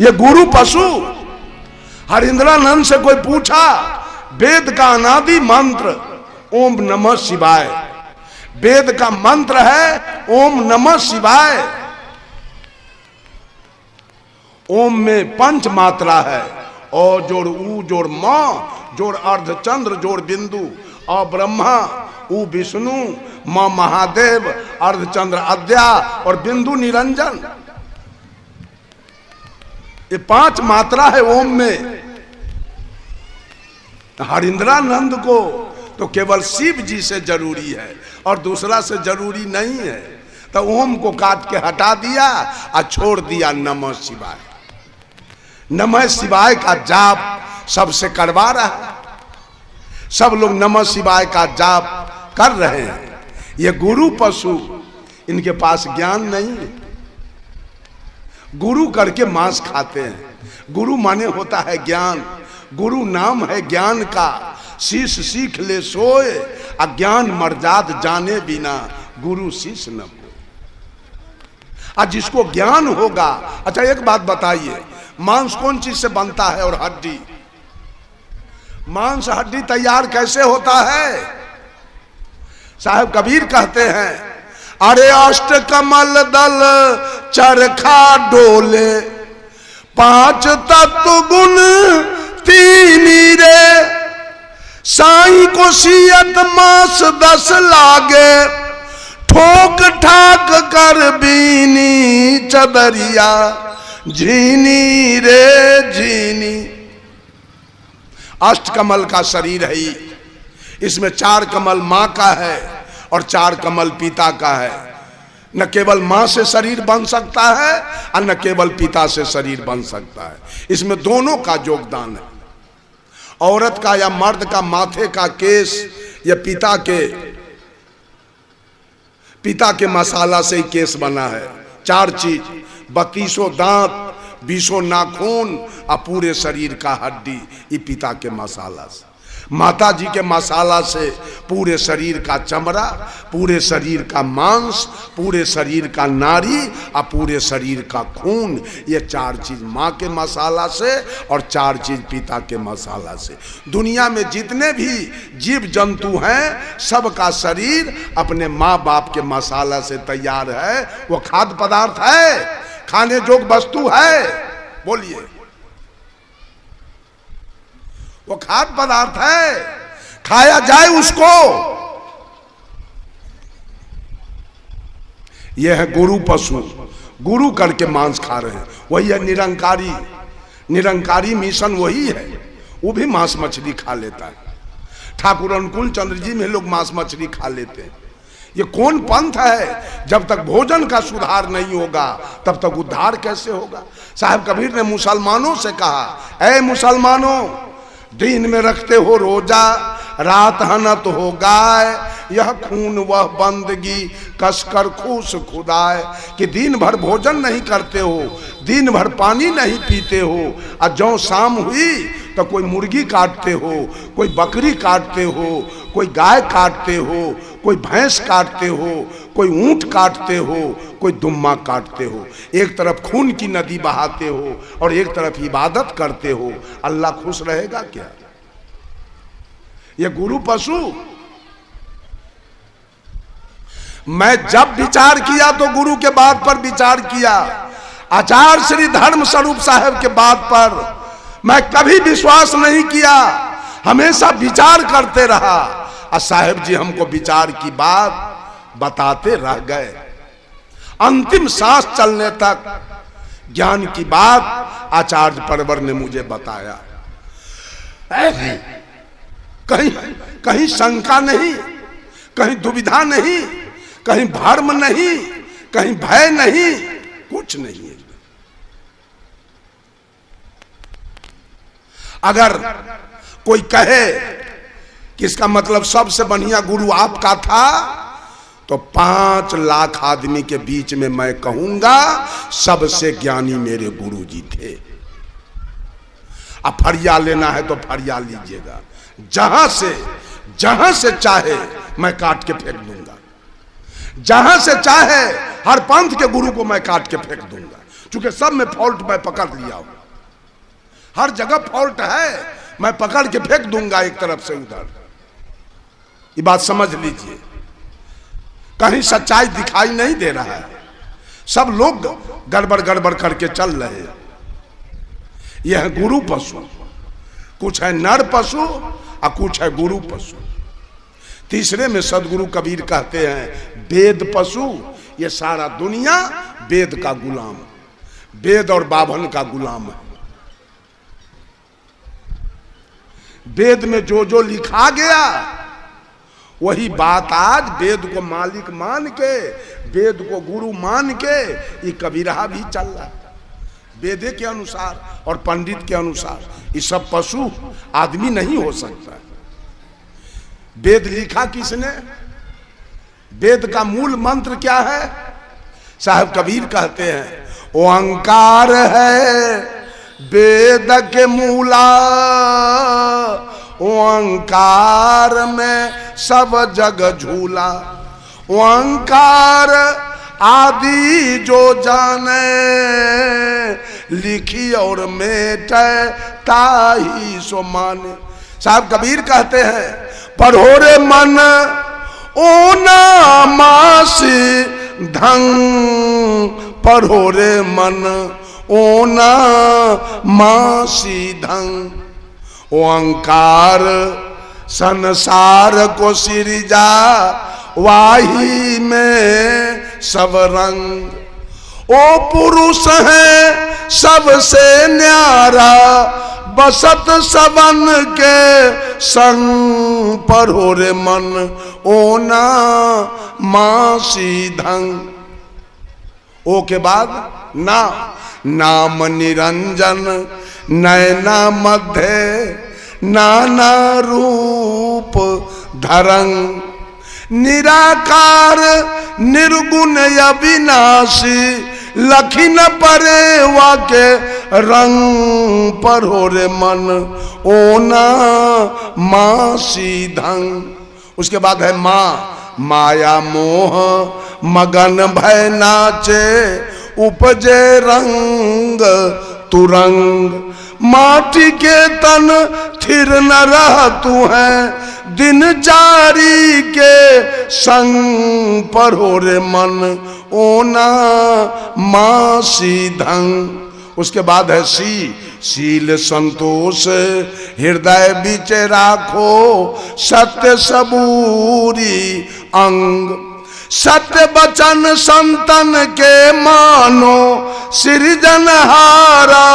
ये गुरु पशु। हरिंद्रानंद से कोई पूछा, वेद का अनादि मंत्र ओम नमः शिवाय, वेद का मंत्र है ओम नमः शिवाय। ओम में 5 मात्रा है, ओ जोड़ ऊ जोड़ म जोड़ अर्धचंद्र जोड़ बिंदु, अ ब्रह्मा ऊ विष्णु म महादेव अर्धचंद्र अद्या और बिंदु निरंजन। ये 5 मात्रा है ओम में। हरिंद्रानंद को तो केवल शिव जी से जरूरी है और दूसरा से जरूरी नहीं है, तो ओम को काट के हटा दिया और छोड़ दिया नमः शिवाय। नमः शिवाय का जाप सबसे करवा रहा है, सब लोग नमः शिवाय का जाप कर रहे हैं। ये गुरु पशु, इनके पास ज्ञान नहीं है। गुरु करके मांस खाते हैं। गुरु माने होता है ज्ञान, गुरु नाम है ज्ञान का। शीश सीख ले सोए, अज्ञान मर्जाद जाने बिना गुरु शीश न हो। आज जिसको ज्ञान होगा। अच्छा एक बात बताइए, मांस कौन चीज से बनता है और हड्डी? मांस हड्डी तैयार कैसे होता है? साहब कबीर कहते हैं, अरे अष्ट कमल दल चरखा डोले, 5 तत्व गुण 3 रे, साई को सियत मास 10 लागे, ठोक ठाक कर बीनी चदरिया, झीनी रे झीनी। अष्ट कमल का शरीर है, इसमें 4 कमल मां का है और 4 कमल पिता का है। न केवल मां से शरीर बन सकता है और न केवल पिता से शरीर बन सकता है, इसमें दोनों का योगदान है। औरत का या मर्द का माथे का केस या पिता के मसाला से ही केस बना है। 4 चीज, 32 दांत, 20 नाखून और पूरे शरीर का हड्डी, ये पिता के मसाला से। माता जी के मसाला से पूरे शरीर का चमड़ा, पूरे शरीर का मांस, पूरे शरीर का नाड़ी और पूरे शरीर का खून, ये 4 चीज माँ के मसाला से और 4 चीज पिता के मसाला से। दुनिया में जितने भी जीव जंतु हैं, सबका शरीर अपने माँ बाप के मसाला से तैयार है। वो खाद्य पदार्थ है, खाने जोग वस्तु है। बोलिए, वो खाद्य पदार्थ है, खाया जाए उसको। यह है गुरु पशु, गुरु करके मांस खा रहे हैं। वही है निरंकारी, निरंकारी मिशन वही है। वो भी मांस मछली खा लेता है। ठाकुर अनुकूल चंद्र जी में लोग मांस मछली खा लेते हैं। ये कौन पंथ है? जब तक भोजन का सुधार नहीं होगा तब तक उद्धार कैसे होगा? साहब कबीर ने मुसलमानों से कहा, ऐ मुसलमानों, दिन में रखते हो रोजा, रात हनत हो गाय, यह खून वह बंदगी कसकर खूस खुदाए। कि दिन भर भोजन नहीं करते हो, दिन भर पानी नहीं पीते हो, और जो शाम हुई तो कोई मुर्गी काटते हो, कोई बकरी काटते हो, कोई गाय काटते हो, कोई भैंस काटते हो, कोई ऊंट काटते हो, कोई दुम्मा काटते हो। एक तरफ खून की नदी बहाते हो और एक तरफ इबादत करते हो। अल्लाह खुश रहेगा क्या? ये गुरु पशु। मैं जब विचार किया तो गुरु के बात पर विचार किया। आचार्य श्री धर्म स्वरूप साहब के बात पर मैं कभी विश्वास नहीं किया, हमेशा विचार करते रहा। और साहब जी हमको विचार की बात बताते रह गए। अंतिम सांस चलने तक ज्ञान की बात आचार्य परवर ने मुझे बताया। कहीं कहीं शंका नहीं, कहीं दुविधा नहीं, कहीं भ्रम नहीं, कहीं भय नहीं, कुछ नहीं है। अगर कोई कहे कि इसका मतलब सबसे बढ़िया गुरु आपका था, तो 5 लाख आदमी के बीच में मैं कहूंगा सबसे ज्ञानी मेरे गुरु जी थे। अब फरिया लेना है तो फरिया लीजिएगा, जहां से चाहे मैं काट के फेंक दूंगा, जहां से चाहे हर पंथ के गुरु को मैं काट के फेंक दूंगा। चूंकि सब में फॉल्ट मैं पकड़ लिया हूं, हर जगह फॉल्ट है, मैं पकड़ के फेंक दूंगा एक तरफ से उधर। ये बात समझ लीजिए, कहीं सच्चाई दिखाई नहीं दे रहा है, सब लोग गड़बड़ गड़बड़ करके चल रहे हैं। यह है गुरु पशु, कुछ है नर पशु और कुछ है गुरु पशु। तीसरे में सदगुरु कबीर कहते हैं वेद पशु। ये सारा दुनिया वेद का गुलाम, वेद और बाभन का गुलाम है। वेद में जो जो लिखा गया वही बात आज वेद को मालिक मान के, वेद को गुरु मान के ये कबीरा भी चल रहा है वेदे के अनुसार और पंडित के अनुसार। ये सब पशु आदमी नहीं हो सकता। वेद लिखा किसने? वेद का मूल मंत्र क्या है? साहब कबीर कहते हैं ओंकार है वेद के मूला, ओंकार में सब जग झूला। ओंकार आदि जो जाने, लिखी और मेटे ताही सो माने। साहब कबीर कहते हैं पढ़ो रे मन ओ ना मासी धंग, पढ़ो रे मन ओ ना मासी धंग। ओंकार संसार को सिरजा, वाही में सब रंग। ओ पुरुष है सबसे न्यारा, बसत सबन के संग। पढ़ो रे मन ओ ना मासी धंग। ओ के बाद ना, नाम निरंजन नयना मध्य, नाना रूप धरंग। निराकार निर्गुण अविनाशी, लखी न परे वाके रंग। पढ़ो रे मन ओ ना मासी धंग। उसके बाद है माँ, माया मोह मगन भय नाचे, उपजे रंग तुरंग। माटी के तन थिर न रह तू है, दिन जारी के संग। पढ़ो रे मन ओ ना मासी धंग। उसके बाद है सी, शील संतोष हृदय बीच राखो, सत्य सबूरी अंग। सत्य बचन संतन के मानो, सृजनहारा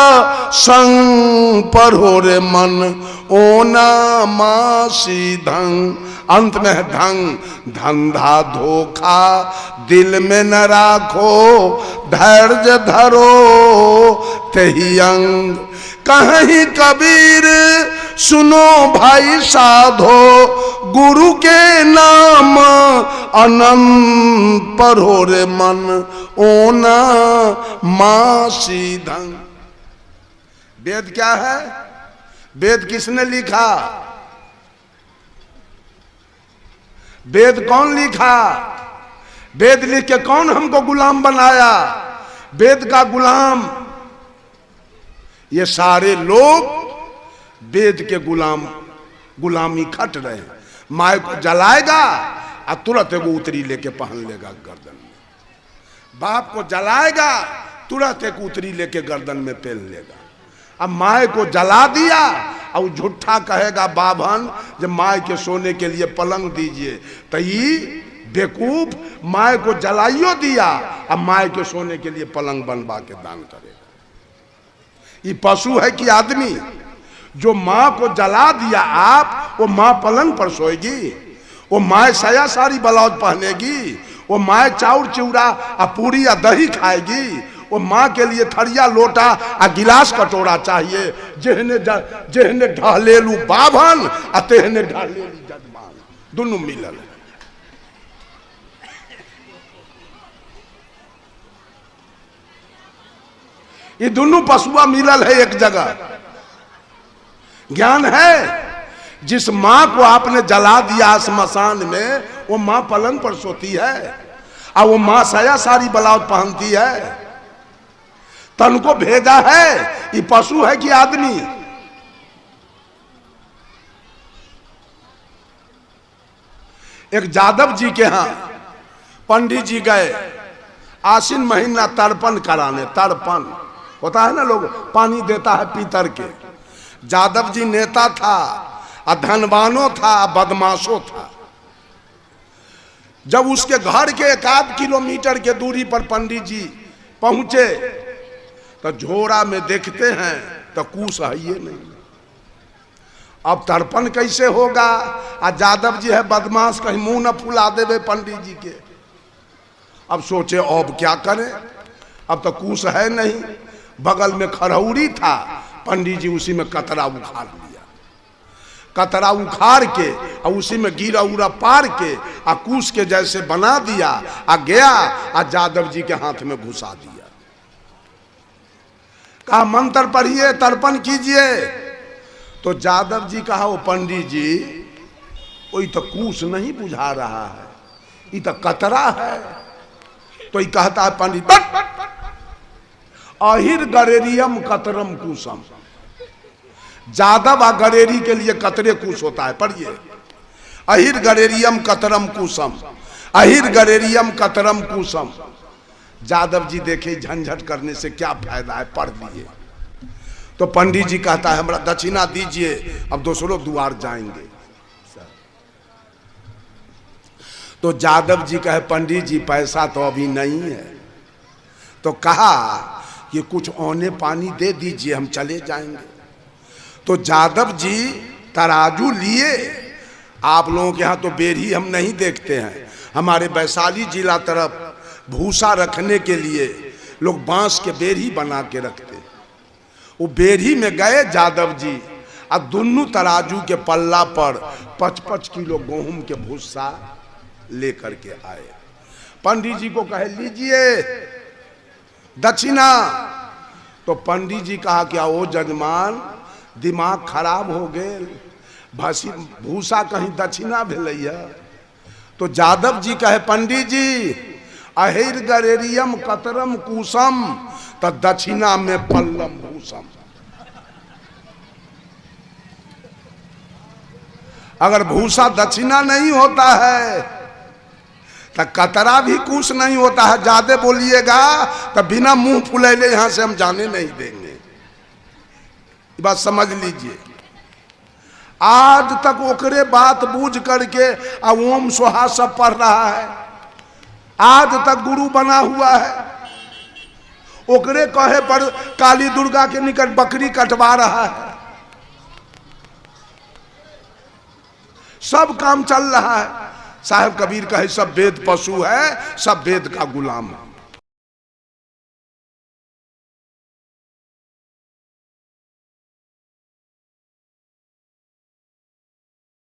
संग। पढ़ो रे मन ओ ना मासी धंग। अंत में है धंग, धंधा धोखा दिल में न राखो, धैर्य धरो तेहि अंग। कहीं कबीर सुनो भाई साधो, गुरु के नाम अनंत। पढ़ो रे मन ओ ना मासी धंग। वेद क्या है? वेद किसने लिखा? वेद कौन लिखा? वेद लिख के कौन हमको गुलाम बनाया? वेद का गुलाम ये सारे लोग वेद के गुलामी खट रहे हैं। माय को जलाएगा और तुरंत एगो उतरी लेके पहन लेगा गर्दन में। बाप को जलाएगा तुरंत एक उतरी लेके गर्दन में पहन लेगा। अब माय को जला दिया और झूठा कहेगा बाभन जब माय के सोने के लिए पलंग दीजिए, तो ये बेवकूफ माय को जलाइयो दिया, अब माय के सोने के लिए पलंग बनवा के दान करेगा। ये पशु है कि आदमी? जो माँ को जला दिया आप, वो माँ पलंग पर सोएगी, वो माँ साया साड़ी ब्लाउज पहनेगी, वो माँ चाउर चिवड़ा और पूरी या दही खाएगी, वो माँ के लिए थरिया लोटा और गिलास कटोरा चाहिए। जेहने ढहलेलू बाभन आ तेहने ढहलेलू जजमान, दोनों मिलल है। ये दोनों पशुआ मिलल है एक जगह। ज्ञान है। जिस माँ को आपने जला दिया स्मशान में, वो माँ पलंग पर सोती है और वो माँ साया साड़ी ब्लाउज पहनती है। तन को भेजा है, ये पशु है कि आदमी? एक जादव जी के यहां पंडित जी गए आश्विन महीना तर्पण कराने। तर्पण होता है ना, लोग पानी देता है पीतर के। जादव जी नेता था, धनवानो था, बदमाशो था। जब उसके घर के 1 किलोमीटर के दूरी पर पंडित जी पहुंचे तो झोरा में देखते हैं तो कुछ है ये नहीं। अब तर्पण कैसे होगा? जादव जी है बदमाश, कहीं मुंह न फुला देवे पंडित जी के। अब सोचे अब क्या करें, अब तो कुछ है नहीं। बगल में खरौरी था, पंडित जी उसी में कतरा उखाड़ लिया। कतरा उखाड़ के और उसी में गिरा उरा पार के कूस के जैसे बना दिया, गया जादव जी के हाथ में घुसा दिया। कहा मंत्र पढ़िए, तर्पण कीजिए। तो जादव जी कहा वो पंडित जी वही तो कूस नहीं बुझा रहा है, ये तो कतरा है। तो ये कहता है पंडित, अहिर गरेरियम कतरम कुसम। जादव गरेरी के लिए कतरे कुश होता है, पढ़िए। अहिर गरेरियम कतरम कुसम, अहिर गरेरियम कतरम कुसम। जादव जी देखे झंझट करने से क्या फायदा है, पढ़ लिए। तो पंडित जी कहता है हमरा दक्षिणा दीजिए, अब दूसरों द्वार जाएंगे। तो जादव जी कहे पंडित जी पैसा तो अभी नहीं है। तो कहा कि कुछ औने पानी दे दीजिए, हम चले जाएंगे। तो जादव जी तराजू लिए। आप लोगों के यहाँ तो बेरी हम नहीं देखते हैं, हमारे वैशाली जिला तरफ भूसा रखने के लिए लोग बांस के बेरी बना के रखते। वो बेरी में गए जादव जी, अब दोनों तराजू के पल्ला पर 55 किलो गेहूं के भूसा लेकर के आए। पंडित जी को कहे लीजिए दक्षिणा। तो पंडित जी कहा क्या ओ जजमान दिमाग खराब हो गए, भूसा कहीं दक्षिणा भेलैया। तो जादव जी कहे पंडित जी अहिर गरेरियम कतरम कुसम, तो दक्षिणा में पल्लम भूसम। अगर भूसा दक्षिणा नहीं होता है तो कतरा भी कुछ नहीं होता है। ज्यादा बोलिएगा तो बिना मुंह फुलैले यहां से हम जाने नहीं देंगे। ये बात समझ लीजिए। आज तक ओकरे बात बूझ करके ओम सोहा सब पढ़ रहा है, आज तक गुरु बना हुआ है। ओकरे कहे पर काली दुर्गा के निकट बकरी कटवा रहा है। सब काम चल रहा है। साहब कबीर कहे सब वेद पशु है, सब वेद का गुलाम है।